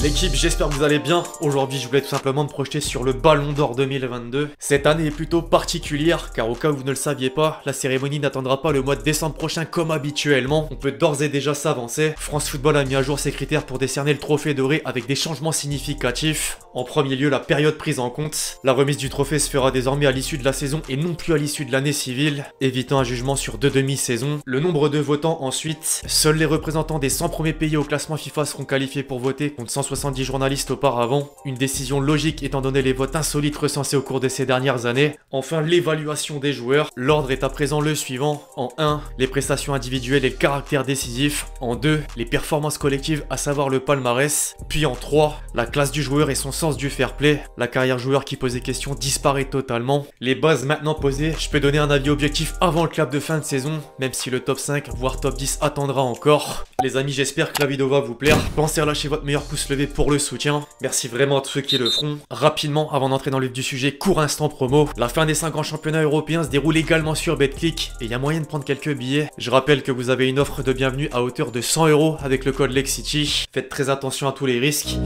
L'équipe, j'espère que vous allez bien. Aujourd'hui, je voulais tout simplement me projeter sur le Ballon d'Or 2022. Cette année est plutôt particulière, car au cas où vous ne le saviez pas, la cérémonie n'attendra pas le mois de décembre prochain comme habituellement. On peut d'ores et déjà s'avancer. France Football a mis à jour ses critères pour décerner le trophée doré avec des changements significatifs. En premier lieu, la période prise en compte. La remise du trophée se fera désormais à l'issue de la saison et non plus à l'issue de l'année civile, évitant un jugement sur 2 demi-saisons. Le nombre de votants ensuite. Seuls les représentants des 100 premiers pays au classement FIFA seront qualifiés pour voter contre 170 journalistes auparavant. Une décision logique étant donné les votes insolites recensés au cours de ces dernières années. Enfin, l'évaluation des joueurs. L'ordre est à présent le suivant. En 1, les prestations individuelles et le caractère décisif. En 2, les performances collectives, à savoir le palmarès. Puis en 3, la classe du joueur et son sens du fair play. La carrière joueur qui posait question disparaît totalement. Les bases maintenant posées, je peux donner un avis objectif avant le clap de fin de saison, même si le top 5 voire top 10 attendra encore. Les amis, j'espère que la vidéo va vous plaire. Pensez à lâcher votre meilleur pouce levé pour le soutien. Merci vraiment à tous ceux qui le feront. Rapidement, avant d'entrer dans le vif du sujet, court instant promo. La fin des 5 grands championnats européens se déroule également sur Betclic et il y a moyen de prendre quelques billets. Je rappelle que vous avez une offre de bienvenue à hauteur de 100 € avec le code LEXCITY. Faites très attention à tous les risques.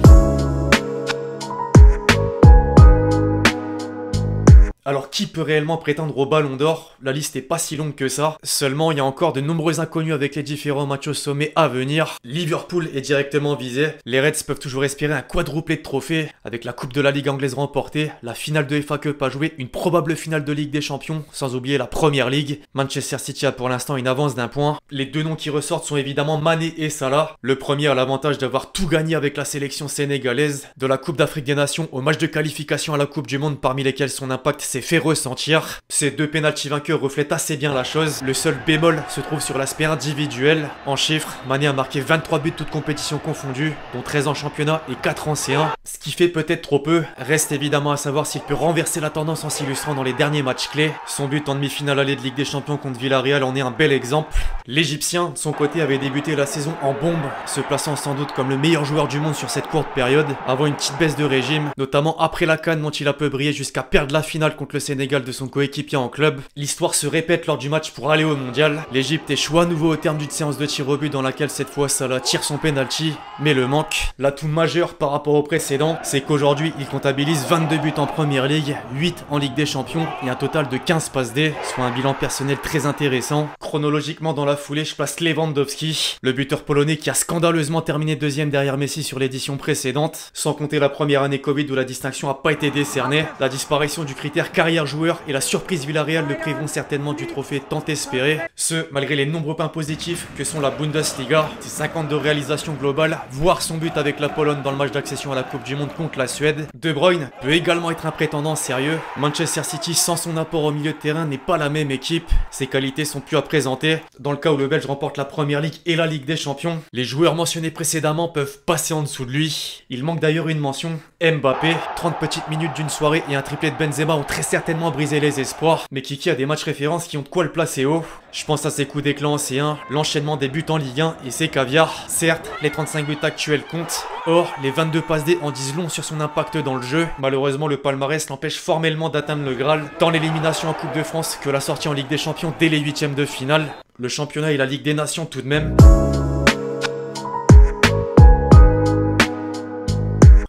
Alors qui peut réellement prétendre au Ballon d'Or? La liste est pas si longue que ça. Seulement, il y a encore de nombreux inconnus avec les différents matchs au sommet à venir. Liverpool est directement visé. Les Reds peuvent toujours espérer un quadruplé de trophées avec la Coupe de la Ligue anglaise remportée, la finale de FA Cup à jouer, une probable finale de Ligue des Champions, sans oublier la Première Ligue. Manchester City a pour l'instant une avance d'1 point. Les deux noms qui ressortent sont évidemment Mané et Salah. Le premier a l'avantage d'avoir tout gagné avec la sélection sénégalaise, de la Coupe d'Afrique des Nations au match de qualification à la Coupe du Monde, parmi lesquels son impact s'est fait ressentir. Ces deux pénaltys vainqueurs reflètent assez bien la chose. Le seul bémol se trouve sur l'aspect individuel. En chiffres, Mané a marqué 23 buts toutes compétitions confondues, dont 13 en championnat et 4 en C1. Ce qui fait peut-être trop peu. Reste évidemment à savoir s'il peut renverser la tendance en s'illustrant dans les derniers matchs clés. Son but en demi-finale allée de Ligue des Champions contre Villarreal en est un bel exemple. L'Égyptien, de son côté, avait débuté la saison en bombe, se plaçant sans doute comme le meilleur joueur du monde sur cette courte période, avant une petite baisse de régime, notamment après la CAN dont il a peu brillé jusqu'à perdre la finale contre le Sénégal de son coéquipier en club. L'histoire se répète lors du match pour aller au mondial. L'Égypte échoue à nouveau au terme d'une séance de tir au but dans laquelle cette fois Salah tire son penalty, mais le manque. L'atout majeur par rapport au précédent, c'est qu'aujourd'hui il comptabilise 22 buts en Première Ligue, 8 en Ligue des Champions et un total de 15 passes D, soit un bilan personnel très intéressant. Chronologiquement dans la foulée, je place Lewandowski, le buteur polonais qui a scandaleusement terminé deuxième derrière Messi sur l'édition précédente, sans compter la première année Covid où la distinction n'a pas été décernée. La disparition du critère carrière joueur et la surprise Villarreal le priveront certainement du trophée tant espéré. Ce, malgré les nombreux points positifs que sont la Bundesliga, ses 52 réalisations globales, voire son but avec la Pologne dans le match d'accession à la Coupe du Monde contre la Suède. De Bruyne peut également être un prétendant sérieux. Manchester City sans son apport au milieu de terrain n'est pas la même équipe. Ses qualités sont plus à présenter. Dans le cas où le Belge remporte la Première Ligue et la Ligue des Champions, les joueurs mentionnés précédemment peuvent passer en dessous de lui. Il manque d'ailleurs une mention, Mbappé. 30 petites minutes d'une soirée et un triplé de Benzema ont très certainement brisé les espoirs, mais Kiki a des matchs références qui ont de quoi le placer haut. Je pense à ses coups d'éclat en C1, l'enchaînement des buts en Ligue 1 et ses caviars. Certes, les 35 buts actuels comptent. Or, les 22 passes D en disent long sur son impact dans le jeu. Malheureusement, le palmarès l'empêche formellement d'atteindre le Graal, tant l'élimination en Coupe de France que la sortie en Ligue des Champions dès les 8e de finale. Le championnat et la Ligue des Nations tout de même.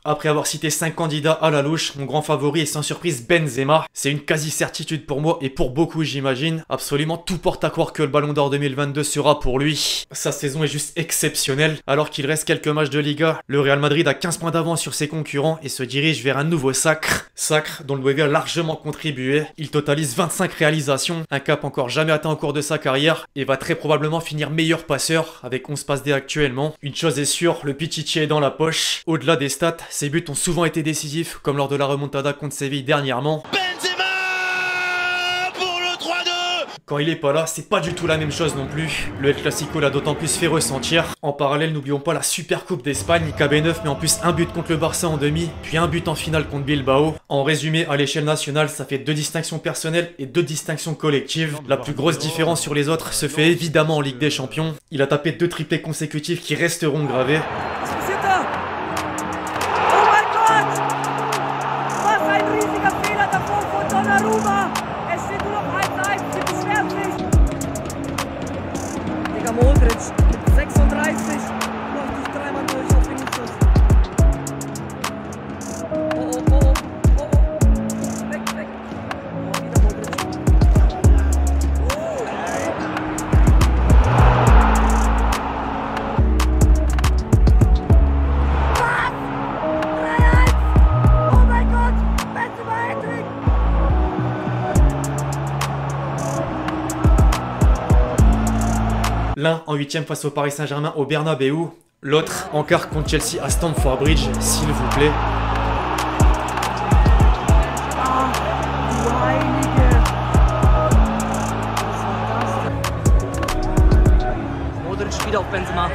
Après avoir cité 5 candidats à la louche, mon grand favori est sans surprise Benzema. C'est une quasi-certitude pour moi et pour beaucoup j'imagine. Absolument tout porte à croire que le Ballon d'Or 2022 sera pour lui. Sa saison est juste exceptionnelle. Alors qu'il reste quelques matchs de Liga, le Real Madrid a 15 points d'avance sur ses concurrents et se dirige vers un nouveau sacre. Sacre dont le Brésil a largement contribué. Il totalise 25 réalisations, un cap encore jamais atteint au cours de sa carrière et va très probablement finir meilleur passeur avec 11 passes D actuellement. Une chose est sûre, le Pichichi est dans la poche. Au-delà des stats, ses buts ont souvent été décisifs, comme lors de la remontada contre Séville dernièrement. Benzema pour le 3-2. Quand il est pas là, c'est pas du tout la même chose non plus. Le El Clasico l'a d'autant plus fait ressentir. En parallèle, n'oublions pas la Super Coupe d'Espagne. KB9 met en plus un but contre le Barça en demi, puis un but en finale contre Bilbao. En résumé, à l'échelle nationale, ça fait 2 distinctions personnelles et 2 distinctions collectives. La plus grosse différence sur les autres se fait évidemment en Ligue des Champions. Il a tapé 2 triplés consécutifs qui resteront gravés. Modric mit 36 läuft sich dreimal durch auf Vinicius. l'un en 8ème face au Paris Saint-Germain au Bernabeu, l'autre en quart contre Chelsea à Stamford Bridge, s'il vous plaît. Modric wieder auf Benzema.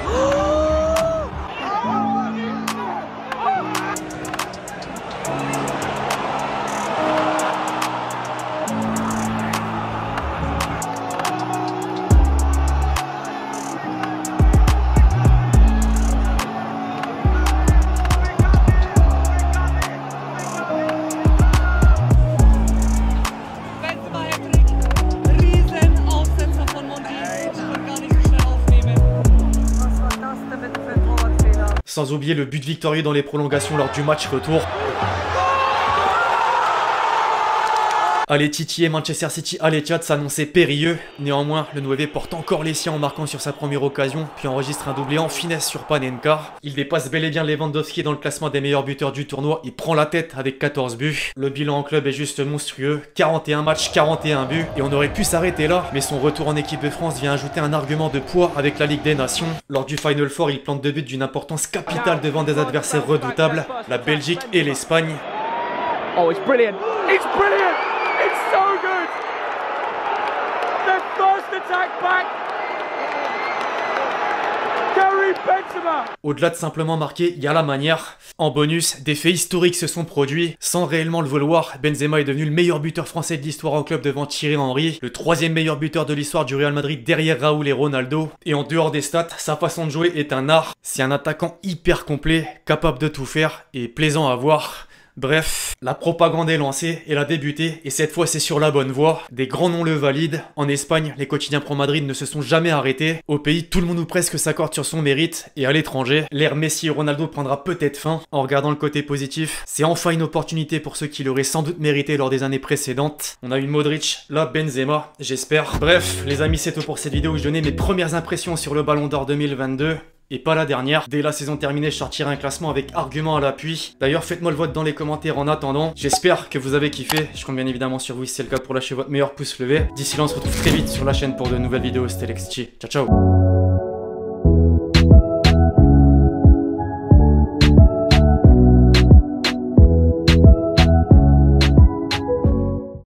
Sans oublier le but victorieux dans les prolongations lors du match retour. Aller titiller Manchester City à l'Etihad s'annonçait périlleux. Néanmoins, le 9 porte encore les siens en marquant sur sa première occasion, puis enregistre un doublé en finesse sur Panenka. Il dépasse bel et bien Lewandowski dans le classement des meilleurs buteurs du tournoi et prend la tête avec 14 buts. Le bilan en club est juste monstrueux, 41 matchs, 41 buts, et on aurait pu s'arrêter là, mais son retour en équipe de France vient ajouter un argument de poids avec la Ligue des Nations. Lors du Final Four, il plante 2 buts d'une importance capitale devant des adversaires redoutables, la Belgique et l'Espagne. Oh, it's brilliant! It's brilliant! It's so good! The first attack back! Karim Benzema! Au-delà de simplement marquer, il y a la manière. En bonus, des faits historiques se sont produits. Sans réellement le vouloir, Benzema est devenu le meilleur buteur français de l'histoire en club devant Thierry Henry, le 3e meilleur buteur de l'histoire du Real Madrid derrière Raoul et Ronaldo. Et en dehors des stats, sa façon de jouer est un art. C'est un attaquant hyper complet, capable de tout faire et plaisant à voir. Bref, la propagande est lancée, elle a débuté et cette fois c'est sur la bonne voie. Des grands noms le valident. En Espagne, les quotidiens pro Madrid ne se sont jamais arrêtés. Au pays, tout le monde ou presque s'accorde sur son mérite. Et à l'étranger, l'ère Messi et Ronaldo prendra peut-être fin. En regardant le côté positif, c'est enfin une opportunité pour ceux qui l'auraient sans doute mérité lors des années précédentes. On a une Modric, là Benzema, j'espère. Bref, les amis, c'est tout pour cette vidéo où je donnais mes premières impressions sur le Ballon d'Or 2022. Et pas la dernière. Dès la saison terminée, je sortirai un classement avec argument à l'appui. D'ailleurs, faites-moi le vote dans les commentaires en attendant. J'espère que vous avez kiffé. Je compte bien évidemment sur vous si c'est le cas pour lâcher votre meilleur pouce levé. D'ici là, on se retrouve très vite sur la chaîne pour de nouvelles vidéos. C'était Lexchi. Ciao, ciao.